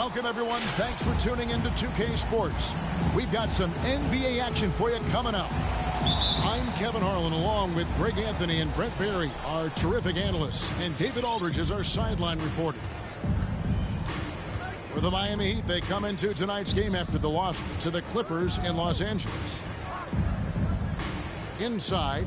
Welcome, everyone. Thanks for tuning in to 2K Sports. We've got some NBA action for you coming up. I'm Kevin Harlan, along with Greg Anthony and Brent Barry, our terrific analysts, and David Aldridge is our sideline reporter. For the Miami Heat, they come into tonight's game after the loss to the Clippers in Los Angeles. Inside.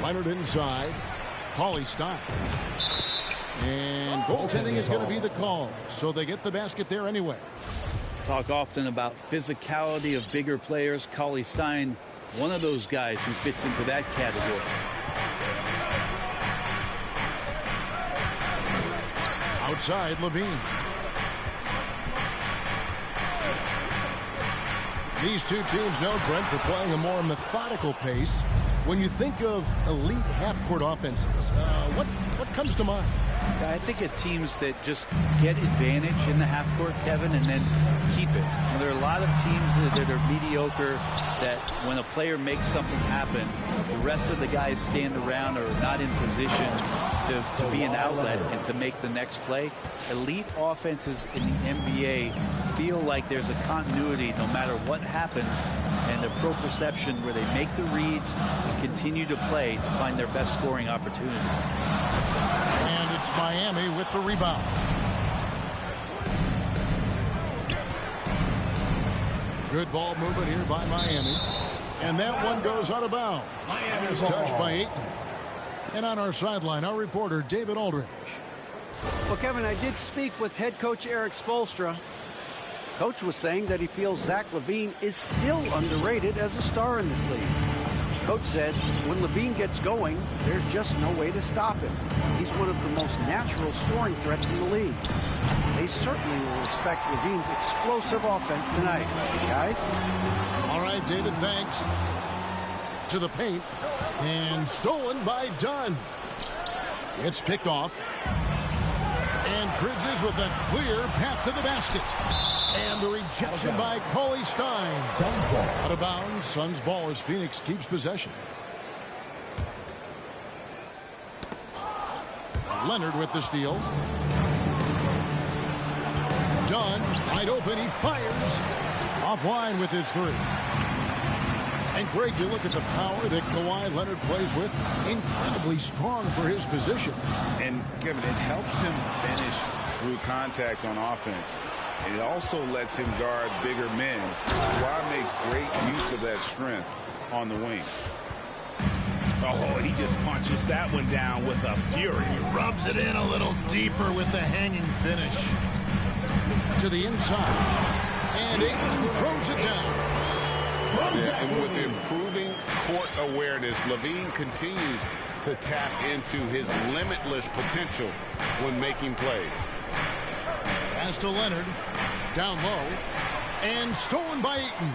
Leonard inside. Cauley-Stein. And goaltending is going to be the call, so they get the basket there anyway. Talk often about physicality of bigger players. Cauley-Stein, one of those guys who fits into that category. Outside, LaVine. These two teams know Brent for playing a more methodical pace. When you think of elite half-court offenses, what comes to mind? I think of teams that just get advantage in the half-court, Kevin, and then keep it. And there are a lot of teams that are mediocre, that when a player makes something happen, the rest of the guys stand around or are not in position to be an outlet and to make the next play. Elite offenses in the NBA feel like there's a continuity no matter what happens, and the proprioception where they make the reads and continue to play to find their best scoring opportunity. And it's Miami with the rebound. Good ball movement here by Miami. And that one goes out of bounds. And it's touched by Ayton. And on our sideline, our reporter, David Aldridge. Well, Kevin, I did speak with head coach Erik Spoelstra. Coach was saying that he feels Zach LaVine is still underrated as a star in this league. Coach said when LaVine gets going, there's just no way to stop him. He's one of the most natural scoring threats in the league. They certainly will respect LaVine's explosive offense tonight. Guys? All right, David, thanks. To the paint. And stolen by Dunn. It's picked off. And Bridges with a clear path to the basket. And the rejection by Cauley-Stein. Out of bounds. Suns ball as Phoenix keeps possession. Leonard with the steal. Dunn wide open. He fires. Offline with his three. And Greg, you look at the power that Kawhi Leonard plays with. Incredibly strong for his position. And Kevin, it helps him finish through contact on offense. It also lets him guard bigger men. Kawhi makes great use of that strength on the wing. Oh, he just punches that one down with a fury. He rubs it in a little deeper with the hanging finish. To the inside. And Ayton throws it down. Yeah, and with improving court awareness, LaVine continues to tap into his limitless potential when making plays. Pass to Leonard. Down low. And stolen by Ayton.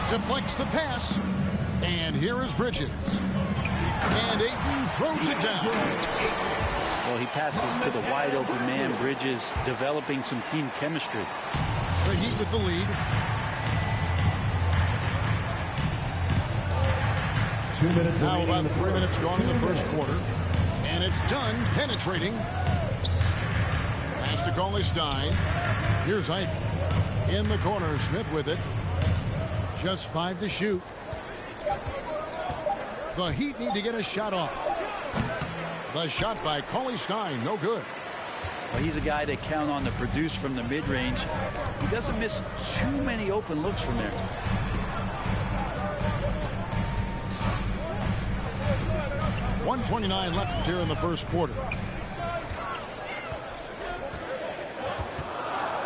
Deflects the pass. And here is Bridges. And Ayton throws it down. Well, he passes to the wide open man. Bridges developing some team chemistry. The Heat with the lead. 2 minutes. Now about 3 minutes gone in the first quarter. And it's Dunn penetrating. Pass to Cauley-Stein. Here's Ike. In the corner, Smith with it. Just 5 to shoot. The Heat need to get a shot off. The shot by Cauley-Stein, no good. Well, he's a guy they count on to produce from the mid-range. He doesn't miss too many open looks from there. .129 left here in the first quarter.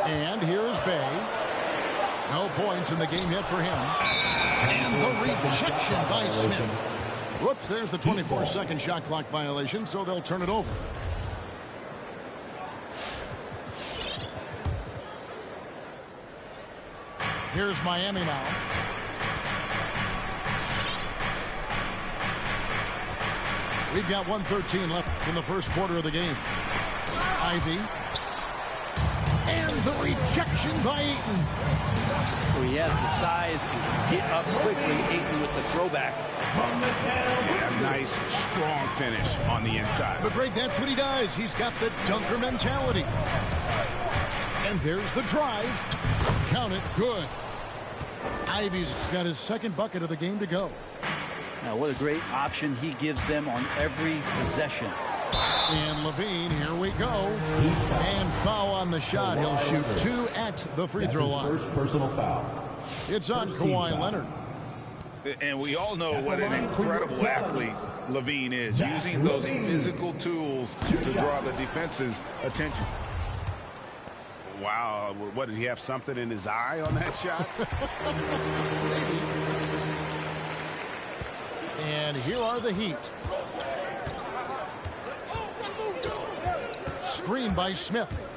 And here's Bay. No points in the game yet for him. And the rejection by Smith. Whoops, there's the 24-second shot clock violation, so they'll turn it over. Here's Miami now. We've got 1:13 left in the first quarter of the game. Ivy. And the rejection conversion by Ayton. He has the size and can get up quickly. Ayton with the throwback. Yeah, nice, strong finish on the inside. But Greg, that's what he does. He's got the dunker mentality. And there's the drive. Count it, good. Ivy's got his second bucket of the game to go. Now, what a great option he gives them on every possession. And Levine, here we go. And foul on the shot. He'll shoot 2 at the free throw line. First personal foul. It's on Kawhi Leonard. And we all know what an incredible athlete Levine is, using those physical tools to draw the defense's attention. Wow, what, did he have something in his eye on that shot? And here are the Heat. Screen by Smith.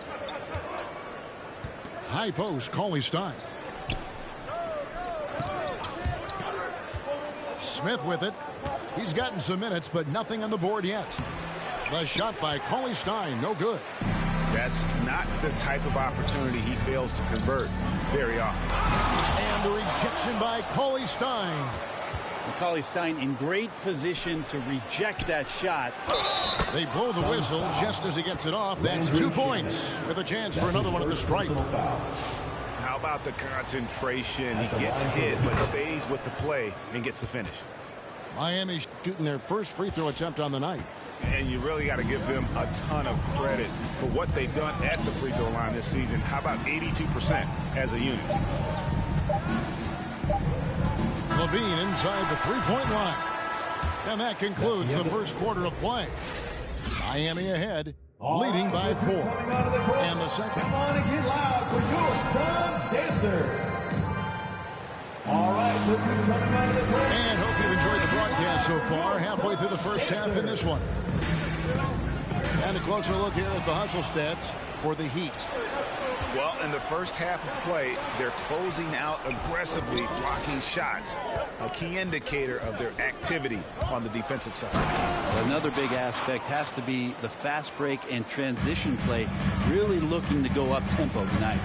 High post, Cauley-Stein. Smith with it. He's gotten some minutes, but nothing on the board yet. The shot by Cauley-Stein, no good. That's not the type of opportunity he fails to convert very often. And the rejection by Cauley-Stein. Cauley-Stein in great position to reject that shot. They blow the whistle just as he gets it off. That's 2 points with a chance for another one at the stripe. How about the concentration? He gets hit but stays with the play and gets the finish. Miami shooting their first free throw attempt on the night. And you really got to give them a ton of credit for what they've done at the free throw line this season. How about 82% as a unit? Levine inside the three-point line. And that concludes the first quarter of play. Miami ahead, leading by 4. And the second. Come on and get loud for your Suns Dancers. All right, look who's coming out of the break. And hope you've enjoyed the broadcast so far. Halfway through the first half in this one. And a closer look here at the hustle stats for the Heat. Well, in the first half of play, they're closing out aggressively, blocking shots, a key indicator of their activity on the defensive side. Another big aspect has to be the fast break and transition play, really looking to go up tempo tonight.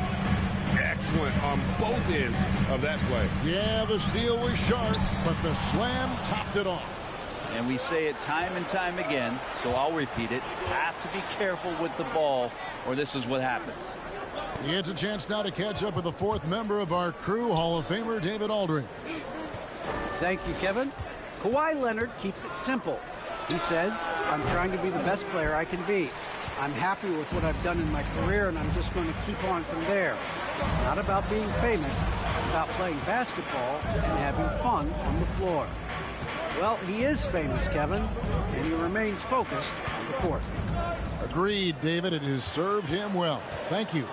Excellent on both ends of that play. Yeah, the steal was sharp, but the slam topped it off. And we say it time and time again, so I'll repeat it. Have to be careful with the ball, or this is what happens. He gets a chance now to catch up with the fourth member of our crew, Hall of Famer David Aldridge. Thank you, Kevin. Kawhi Leonard keeps it simple. He says, I'm trying to be the best player I can be. I'm happy with what I've done in my career, and I'm just going to keep on from there. It's not about being famous. It's about playing basketball and having fun on the floor. Well, he is famous, Kevin, and he remains focused on the court. Agreed, David. It has served him well. Thank you.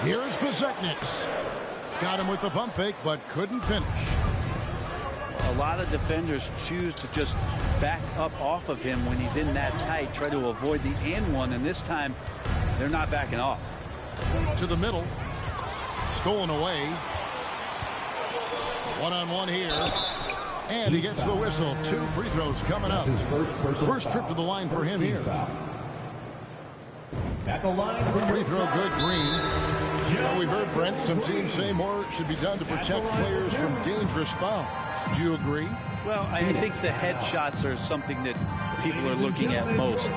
Here's Bezetniks. Got him with the pump fake, but couldn't finish. A lot of defenders choose to just back up off of him when he's in that tight, try to avoid the and one, and this time they're not backing off. To the middle. Stolen away. One-on-one here. And he gets the whistle. 2 free throws coming up. First trip to the line for him here. At the line for Free throw good, Green. Well, we've heard, Brent, some teams say more should be done to protect players from dangerous fouls. Do you agree? Well, I think the head shots are something that people are looking at most.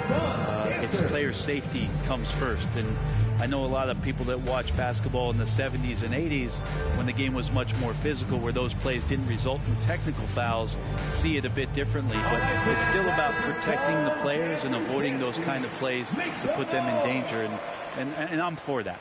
It's player safety comes first. And I know a lot of people that watch basketball in the 70s and 80s when the game was much more physical, where those plays didn't result in technical fouls, see it a bit differently. But it's still about protecting the players and avoiding those kind of plays to put them in danger. And I'm for that.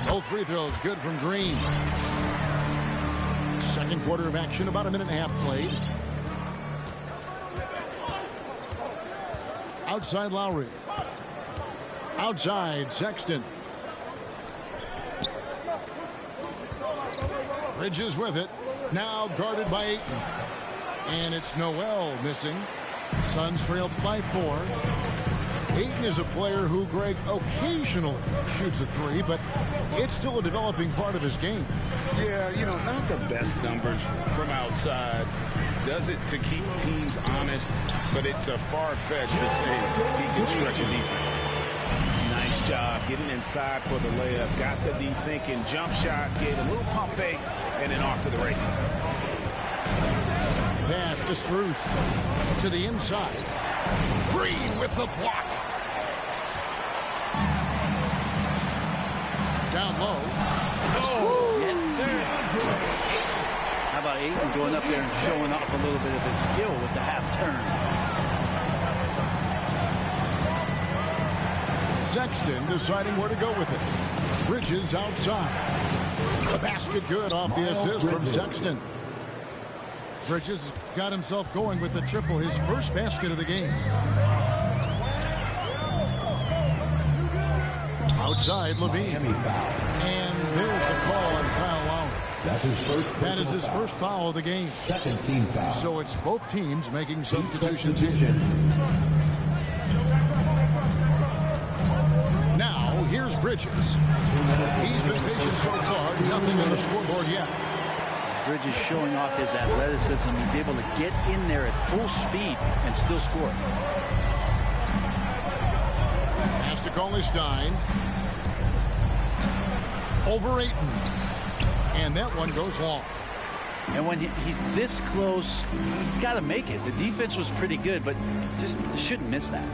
Both free throws good from Green. Second quarter of action, about a minute and a half played. Outside Lowry. Outside Sexton. Bridges with it. Now guarded by Ayton. And it's Noel missing. Suns trail by 4. Ayton is a player who, Greg, occasionally shoots a three, but it's still a developing part of his game. Yeah, you know, not the best numbers from outside. Does it to keep teams honest, but it's a far-fetched to say he can stretch a defense. Nice job getting inside for the layup. Got the D thinking. Jump shot. Gave a little pump fake. And then off to the races. Pass to Strus. To the inside. Green with the block. Down low. Oh, yes, sir. How about Ayton going up there and showing off a little bit of his skill with the half turn? Sexton deciding where to go with it. Bridges outside. The basket good off the assist from Sexton. Bridges got himself going with the triple, his first basket of the game. Outside, Levine. And there's the call on Kyle Lowry. That is his first foul of the game. Second team foul. So it's both teams making substitutions here. Now, here's Bridges. He's been patient so far. Nothing on the scoreboard yet. Bridges showing off his athleticism. He's able to get in there at full speed and still score. Pass to Cauley-Stein. Over Ayton. And that one goes long. And when he's this close, he's got to make it. The defense was pretty good, but just shouldn't miss that.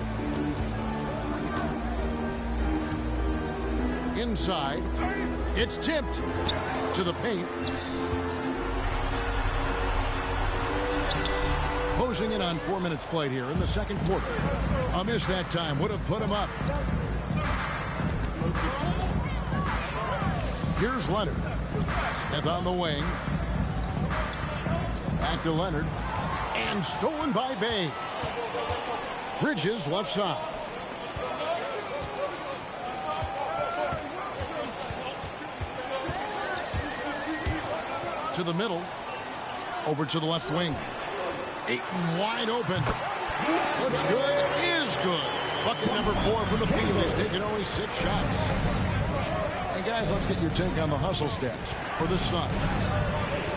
Inside. It's tipped to the paint. Closing in on 4 minutes played here in the second quarter. A miss that time would have put him up. Here's Leonard. Smith on the wing. Back to Leonard. And stolen by Bay. Bridges left side. To the middle. Over to the left wing. Ayton wide open. Looks good. Is good. Bucket number 4 for the field. He's taken only 6 shots. Hey, guys, let's get your take on the hustle stats for the Suns.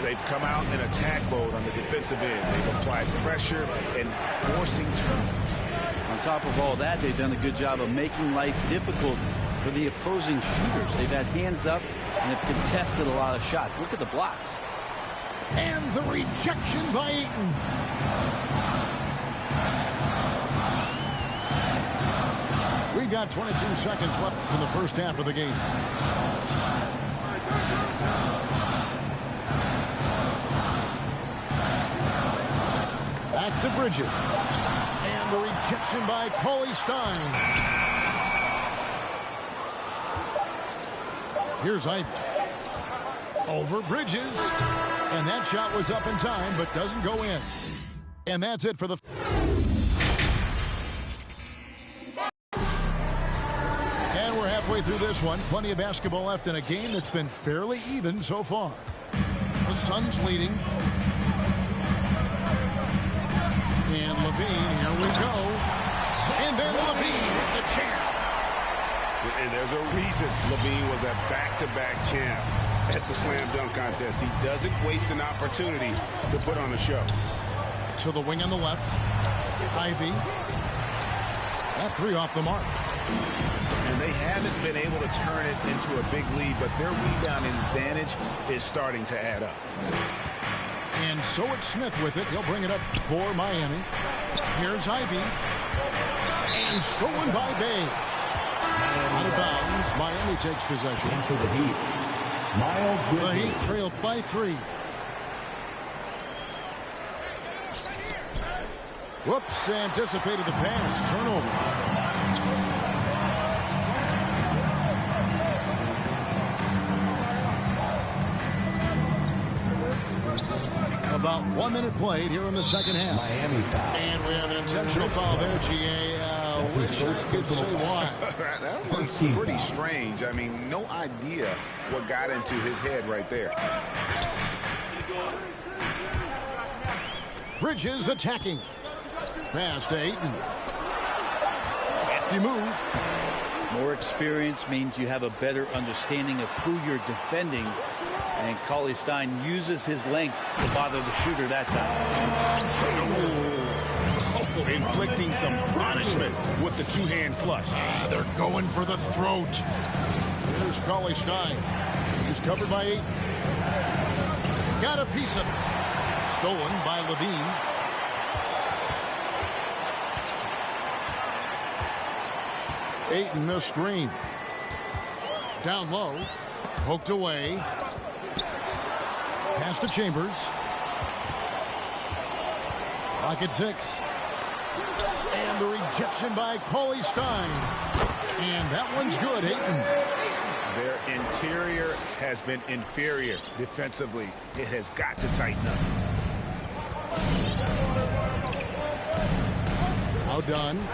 They've come out in attack mode on the defensive end. They've applied pressure and forcing turnovers. On top of all that, they've done a good job of making life difficult for the opposing shooters. They've had hands up and have contested a lot of shots. Look at the blocks. And the rejection by Ayton. We've got 22 seconds left in the first half of the game. Back to Bridges. And the rejection by Cauley-Stein. Here's Ivy. Over Bridges. And that shot was up in time, but doesn't go in. And that's it for the... And we're halfway through this one. Plenty of basketball left in a game that's been fairly even so far. The Suns leading. And Levine, here we go. And then Levine with the champ. And there's a reason Levine was a back-to-back champ at the slam dunk contest. He doesn't waste an opportunity to put on a show. To the wing on the left. Ivy. That 3 off the mark. And they haven't been able to turn it into a big lead, but their rebounding advantage is starting to add up. And so it's Smith with it. He'll bring it up for Miami. Here's Ivy. And stolen by Bay. Out of bounds. Miami takes possession. For the Heat. Miles The Bridges. Heat trailed by 3. Whoops, anticipated the pass. Turnover. About 1 minute played here in the second half. Miami foul. And we have an intentional foul there, GA. Wish I could say why. That was pretty strange. I mean, no idea what got into his head right there. Bridges attacking. Pass to Ayton. Nifty move. More experience means you have a better understanding of who you're defending. And Cauley-Stein uses his length to bother the shooter that time. Oh, inflicting some punishment with the two-hand flush. They're going for the throat. Here's Cauley-Stein. He's covered by Ayton. Got a piece of it. Stolen by Levine. Ayton missed screen. Down low. Poked away. Pass to Chambers. Clock at 6. And the rejection by Cauley-Stein. And that one's good, Ayton. Their interior has been inferior defensively. It has got to tighten up. Now Dunn.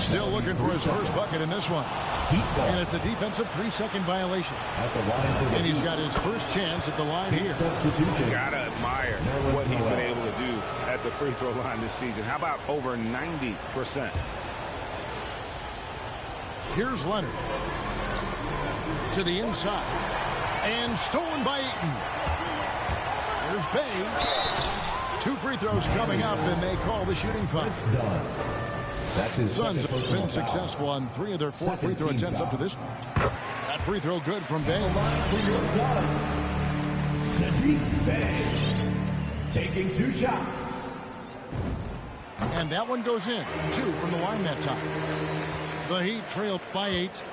Still looking for his first bucket in this one. And it's a defensive 3-second violation. And he's got his first chance at the line here. Gotta admire what he's been able to do at the free throw line this season. How about over 90%? Here's Leonard. To the inside. And stolen by Ayton. Here's Bay. 2 free throws coming up, and they call the shooting foul. Suns have been successful on 3 of their 4 free throw attempts up to this point. That free throw good from Bay. Saddiq Bey taking 2 shots. And that one goes in. 2 from the line that time. The Heat trailed by 8.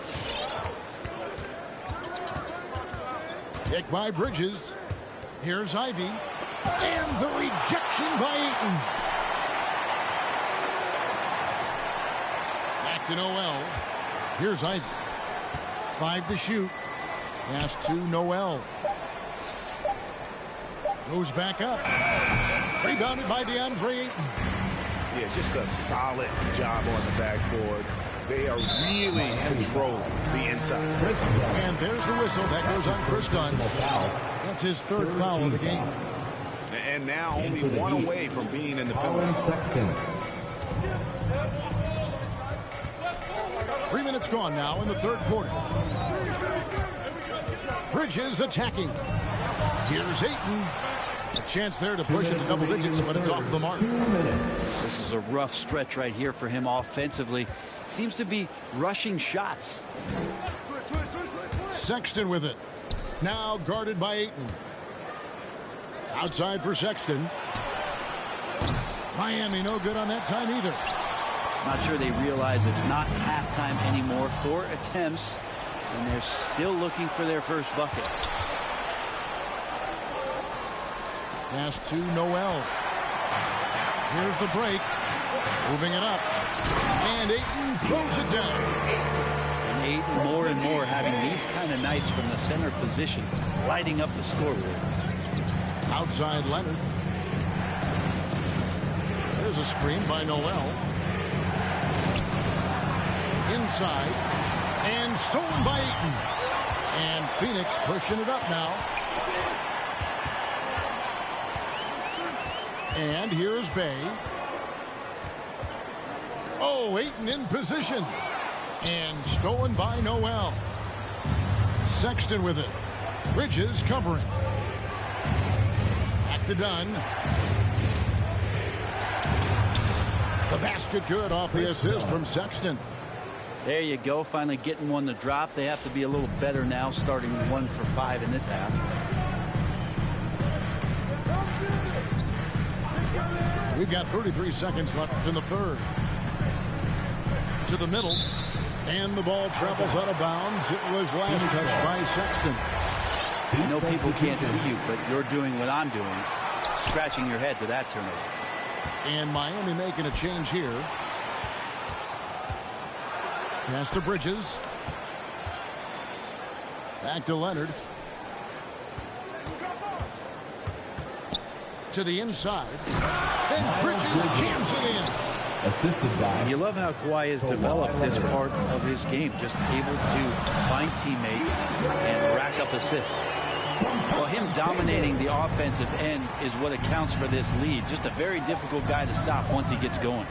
Kick by Bridges. Here's Ivy. And the rejection by Ayton. Back to Noel. Here's Ivy. 5 to shoot. Pass to Noel. Goes back up. Rebounded by DeAndre Ayton. Yeah, just a solid job on the backboard. They are really controlling the inside. And there's the whistle. That goes on Chris Dunn. That's his 3rd foul of the game. And now only 1 away from being in the penalty. 3 minutes gone now in the 3rd quarter. Bridges attacking. Here's Ayton. A chance there to push it to double digits, but it's off the mark. This is a rough stretch right here for him offensively. Seems to be rushing shots. Sexton with it. Now guarded by Ayton. Outside for Sexton. Miami no good on that time either. Not sure they realize it's not halftime anymore. 4 attempts, and they're still looking for their first bucket. Pass to Noel. Here's the break. Moving it up. And Ayton throws it down. And Ayton more and more having these kind of nights from the center position, lighting up the scoreboard. Outside Leonard. There's a screen by Noel. Inside. And stolen by Ayton. And Phoenix pushing it up now. And here's Bay. Oh, Ayton in position. And stolen by Noel. Sexton with it. Bridges covering. Back to Dunn. The basket good off the assist from Sexton. There you go. Finally getting one to drop. They have to be a little better now, starting 1 for 5 in this half. We've got 33 seconds left in the 3rd. To the middle. And the ball travels out of bounds. It was last touched by Sexton. I know people can't see you, but you're doing what I'm doing. Scratching your head to that turnover. And Miami making a change here. Pass to Bridges. Back to Leonard. To the inside. And Bridges jams it in. Assisted by. You love how Kawhi has developed this part of his game, just able to find teammates and rack up assists. Well, him dominating the offensive end is what accounts for this lead. Just a very difficult guy to stop once he gets going.